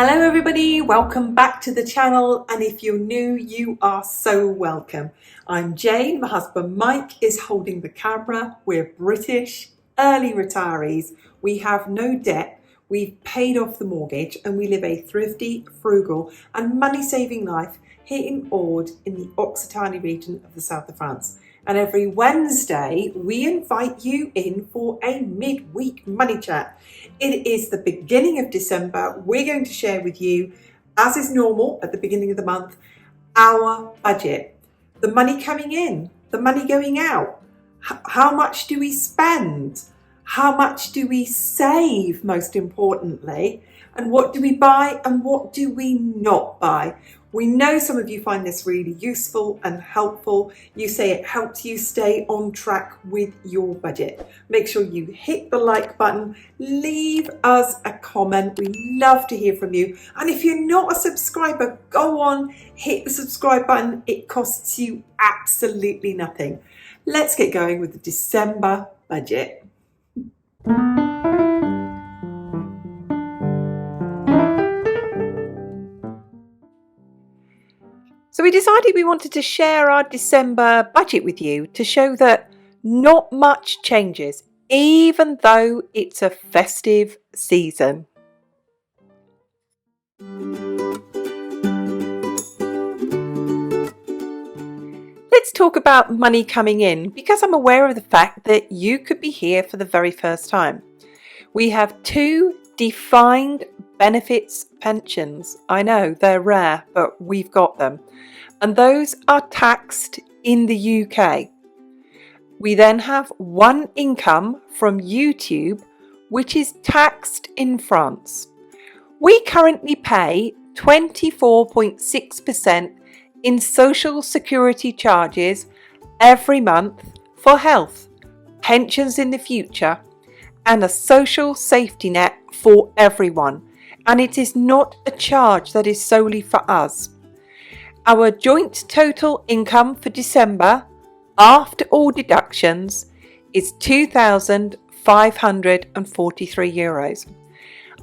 Hello everybody, welcome back to the channel, and if you're new, you are so welcome. I'm Jane, my husband Mike is holding the camera. We're British, early retirees, we have no debt, we've paid off the mortgage and we live a thrifty, frugal and money-saving life here in Aude in the Occitanie region of the south of France. And every Wednesday, we invite you in for a midweek money chat. It is the beginning of December. We're going to share with you, as is normal at the beginning of the month, our budget. The money coming in, the money going out. How much do we spend? How much do we save, most importantly? And what do we buy and what do we not buy? We know some of you find this really useful and helpful. You say it helps you stay on track with your budget. Make sure you hit the like button, leave us a comment. We love to hear from you. And if you're not a subscriber, go on, hit the subscribe button. It costs you absolutely nothing. Let's get going with the December budget. So we decided we wanted to share our December budget with you to show that not much changes, even though it's a festive season. Let's talk about money coming in, because I'm aware of the fact that you could be here for the very first time. We have two defined benefits pensions. I know they're rare, but we've got them. And those are taxed in the UK. We then have one income from YouTube, which is taxed in France. We currently pay 24.6% in social security charges every month for health, pensions in the future, and a social safety net for everyone. And it is not a charge that is solely for us. Our joint total income for December, after all deductions, is €2,543.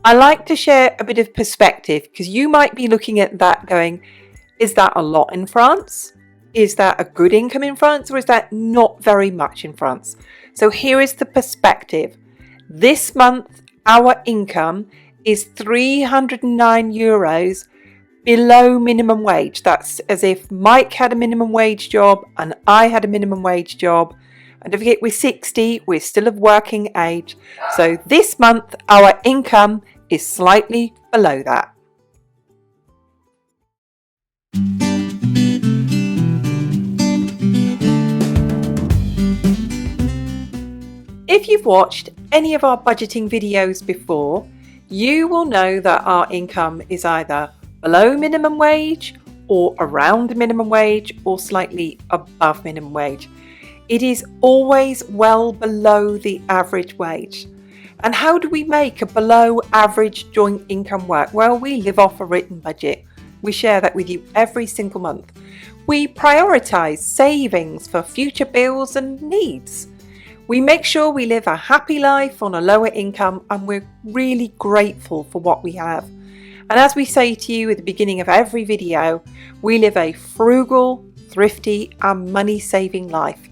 I like to share a bit of perspective, because you might be looking at that going, is that a lot in France? Is that a good income in France? Or is that not very much in France? So here is the perspective. This month, our income is €309 below minimum wage. That's as if Mike had a minimum wage job and I had a minimum wage job. And don't forget, we're 60, we're still of working age. So this month, our income is slightly below that. If you've watched any of our budgeting videos before, you will know that our income is either below minimum wage or around minimum wage or slightly above minimum wage. It is always well below the average wage. And how do we make a below average joint income work? Well, we live off a written budget. We share that with you every single month. We prioritise savings for future bills and needs. We make sure we live a happy life on a lower income, and we're really grateful for what we have. And as we say to you at the beginning of every video, we live a frugal, thrifty and money-saving life.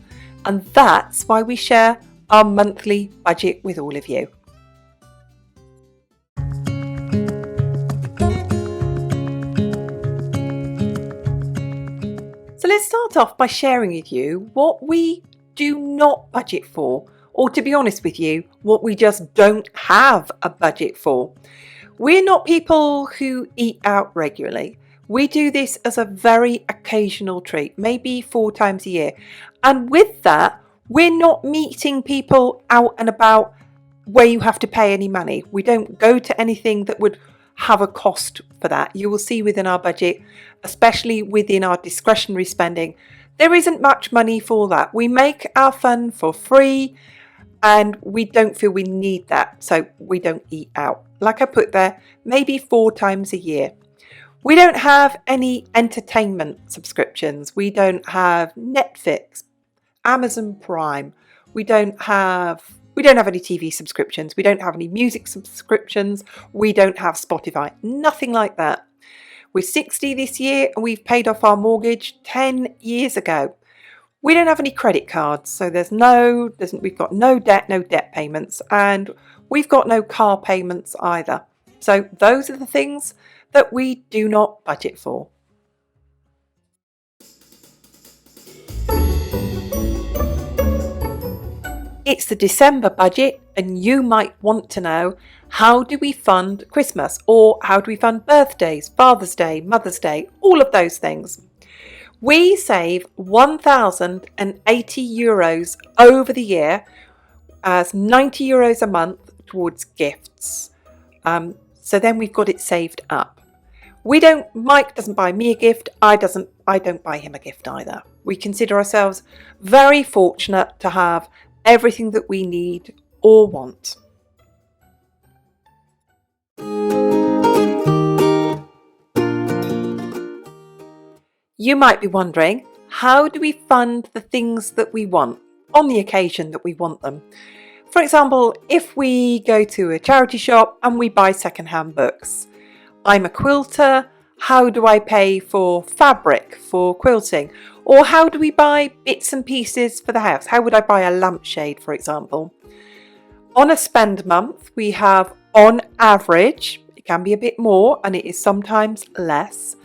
And that's why we share our monthly budget with all of you. So let's start off by sharing with you what we do not budget for, or to be honest with you, what we just don't have a budget for. We're not people who eat out regularly. We do this as a very occasional treat, maybe 4 times a year. And with that, we're not meeting people out and about where you have to pay any money. We don't go to anything that would have a cost for that. You will see within our budget, especially within our discretionary spending, there isn't much money for that. We make our fun for free and we don't feel we need that, so we don't eat out. Like I put there, maybe 4 times a year. We don't have any entertainment subscriptions. We don't have Netflix, Amazon Prime. We don't have We don't have any TV subscriptions. We don't have any music subscriptions. We don't have Spotify. Nothing like that. We're 60 this year and we've paid off our mortgage 10 years ago. We don't have any credit cards, so we've got no debt payments, and we've got no car payments either. So those are the things that we do not budget for. It's the December budget, and you might want to know, how do we fund Christmas, or how do we fund birthdays, Father's Day, Mother's Day, all of those things. We save €1,080 over the year as €90 a month towards gifts. So then we've got it saved up. Mike doesn't buy me a gift. I don't buy him a gift either. We consider ourselves very fortunate to have everything that we need or want. You might be wondering, how do we fund the things that we want on the occasion that we want them? For example, if we go to a charity shop and we buy secondhand books. I'm a quilter. How do I pay for fabric for quilting? Or how do we buy bits and pieces for the house? How would I buy a lampshade, for example? On a spend month, we have, on average, it can be a bit more and it is sometimes less,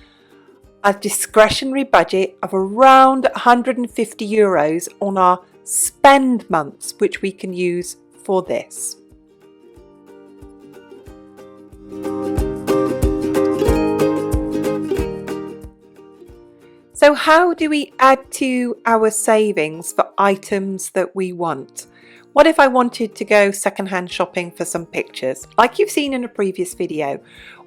a discretionary budget of around €150 on our spend months, which we can use for this. So how do we add to our savings for items that we want? What if I wanted to go secondhand shopping for some pictures, like you've seen in a previous video?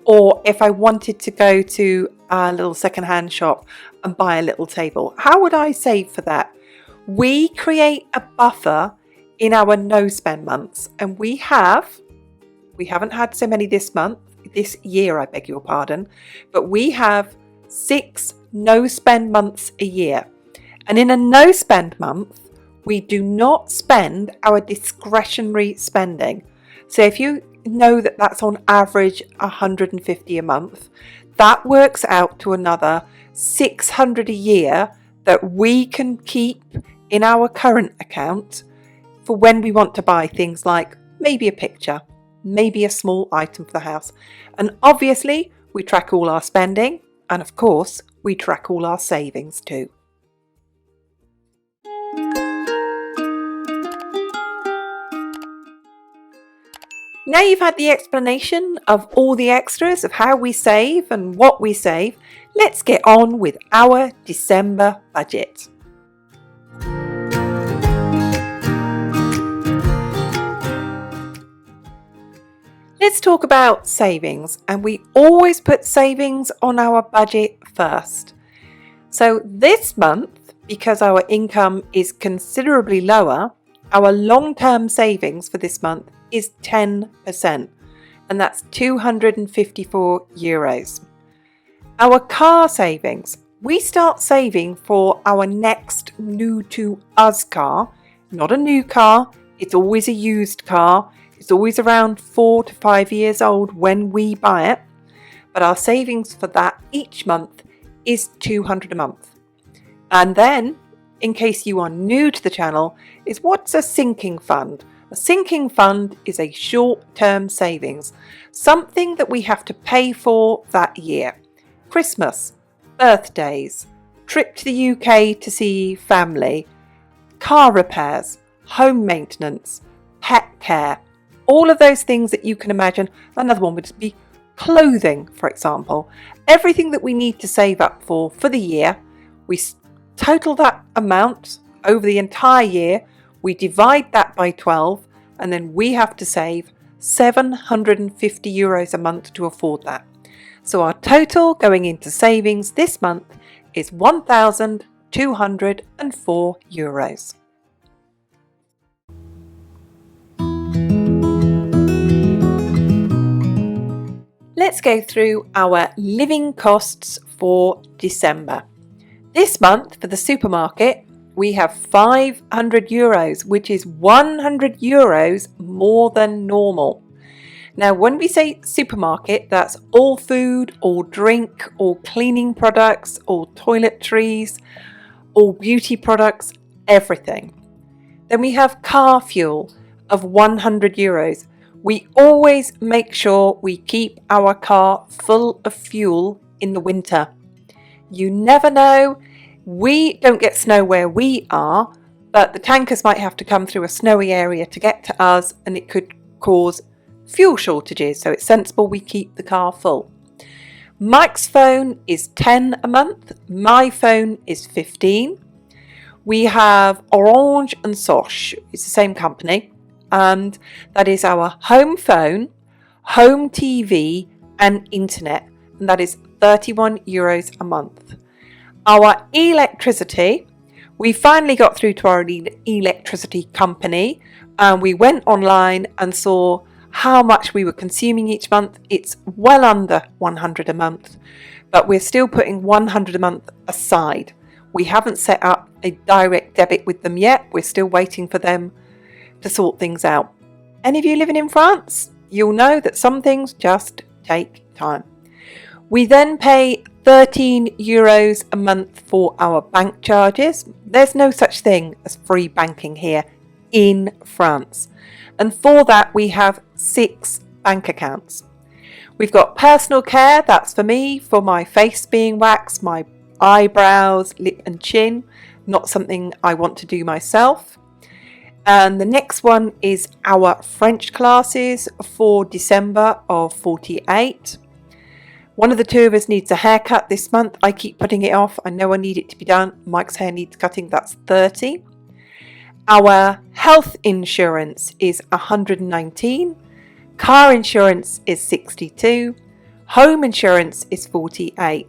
Or if I wanted to go to a little secondhand shop and buy a little table, how would I save for that? We create a buffer in our no spend months, and we haven't had so many this year, I beg your pardon, but we have 6 no spend months a year. And in a no spend month, we do not spend our discretionary spending. So if you know that that's on average $150 a month, that works out to another $600 a year that we can keep in our current account for when we want to buy things like maybe a picture, maybe a small item for the house. And obviously we track all our spending, and of course we track all our savings too. Now you've had the explanation of all the extras of how we save and what we save, let's get on with our December budget. Let's talk about savings, and we always put savings on our budget first. So this month, because our income is considerably lower, our long-term savings for this month is 10%, and that's €254. Our car savings, we start saving for our next new to us car, not a new car, it's always a used car. It's always around 4 to 5 years old when we buy it, but our savings for that each month is $200 a month. And then, in case you are new to the channel, is what's a sinking fund? A sinking fund is a short-term savings, something that we have to pay for that year. Christmas, birthdays, trip to the UK to see family, car repairs, home maintenance, pet care, all of those things that you can imagine. Another one would be clothing, for example. Everything that we need to save up for the year, we total that amount over the entire year, we divide that by 12, and then we have to save €750 a month to afford that. So our total going into savings this month is €1,204. Let's go through our living costs for December. This month for the supermarket, we have €500, which is €100 more than normal. Now, when we say supermarket, that's all food, all drink, all cleaning products, all toiletries, all beauty products, everything. Then we have car fuel of €100. We always make sure we keep our car full of fuel in the winter. You never know. We don't get snow where we are, but the tankers might have to come through a snowy area to get to us, and it could cause fuel shortages, so it's sensible we keep the car full. Mike's phone is £10 a month, my phone is £15. We have Orange and Sosh, it's the same company, and that is our home phone, home TV and internet, and that is €31 a month. Our electricity, we finally got through to our electricity company, and we went online and saw how much we were consuming each month. It's well under £100 a month, but we're still putting £100 a month aside. We haven't set up a direct debit with them yet. We're still waiting for them to sort things out. Any of you living in France, you'll know that some things just take time. We then pay €13 a month for our bank charges. There's no such thing as free banking here in France. And for that, we have 6 bank accounts. We've got personal care, that's for me, for my face being waxed, my eyebrows, lip and chin, not something I want to do myself. And the next one is our French classes for December of 48. One of the two of us needs a haircut this month. I keep putting it off. I know I need it to be done. Mike's hair needs cutting, that's 30. Our health insurance is 119, car insurance is 62, home insurance is 48,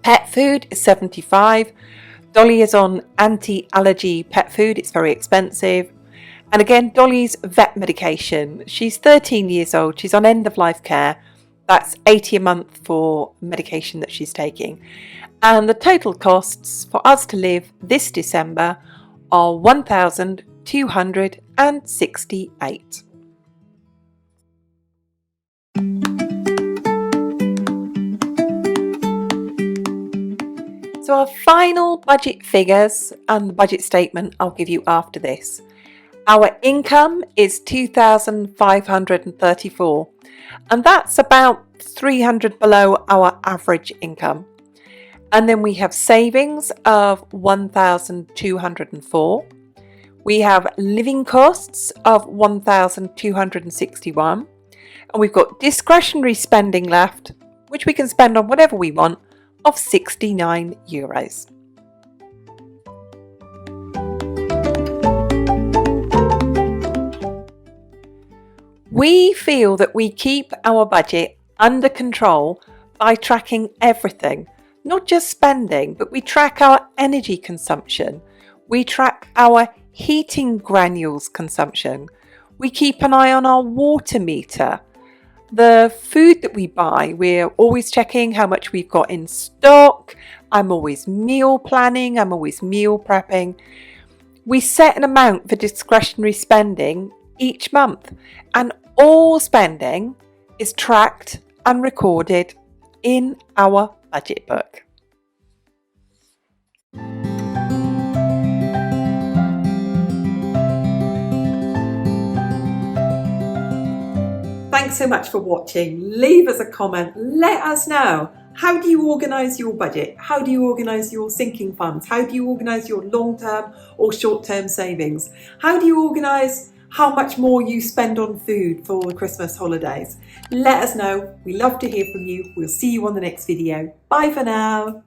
pet food is 75. Dolly is on anti-allergy pet food, it's very expensive. And again, Dolly's vet medication, she's 13 years old, she's on end-of-life care, that's 80 a month for medication that she's taking. And the total costs for us to live this December are €1,268. So our final budget figures and the budget statement I'll give you after this. Our income is $2,534, and that's about 300 below our average income. And then we have savings of 1,204. We have living costs of 1,261. And we've got discretionary spending left, which we can spend on whatever we want, of €69. We feel that we keep our budget under control by tracking everything. Not just spending, but we track our energy consumption. We track our heating granules consumption. We keep an eye on our water meter. The food that we buy, we're always checking how much we've got in stock. I'm always meal planning. I'm always meal prepping. We set an amount for discretionary spending each month, and all spending is tracked and recorded in our budget book. Thanks so much for watching. Leave us a comment. Let us know. How do you organise your budget? How do you organise your sinking funds? How do you organise your long-term or short-term savings? How do you organise how much more you spend on food for the Christmas holidays? Let us know. We love to hear from you. We'll see you on the next video. Bye for now.